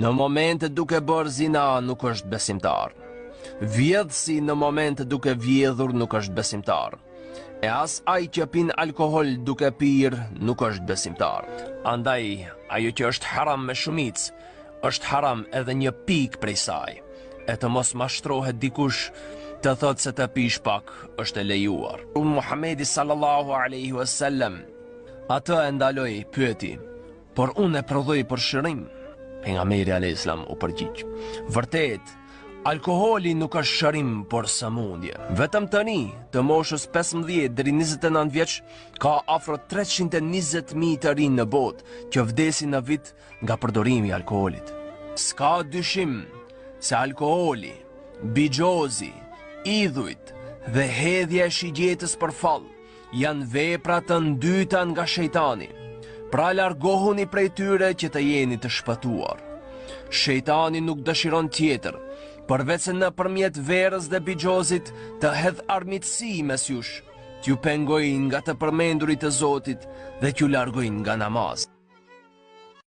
Në momente duke bërë zina nuk është besimtar. Vjedhsi në momente duke vjedhur nuk është besimtar. E as ai që pin alkohol duke pirë nuk është besimtar. Andaj, ajo që është haram me shumicë, është haram edhe një pikë prej saj. E të mos mashtrohet dikush të thot se të pish pak është e lejuar. Muhamedi sallallahu alaihi wasallam atë e ndaloi, pyeti, por unë e prodhoj për shërim. Pejgamberi alayhis salam u përgjigj, vërtet, alkoholi nuk është shërim, por sëmundje. Vetëm tani, të moshës 15 deri 29 vjeç, ka afro 320.000 të rinë në botë që vdesin në vit nga përdorimi i alkoolit. S'ka dyshim se alkooli, bigjozi, idhujt dhe hedhja e shigjetës për fall janë vepra të ndyta nga shejtani. Pra largohuni prej tyre që të jeni të shpëtuar. Shejtani nuk dëshiron tjetër, përveç se nëpërmjet verës dhe bigjozit të hedh armiqësi mes jush, t'ju pengojnë nga të përmendurit të Zotit dhe t'ju largojnë nga namaz.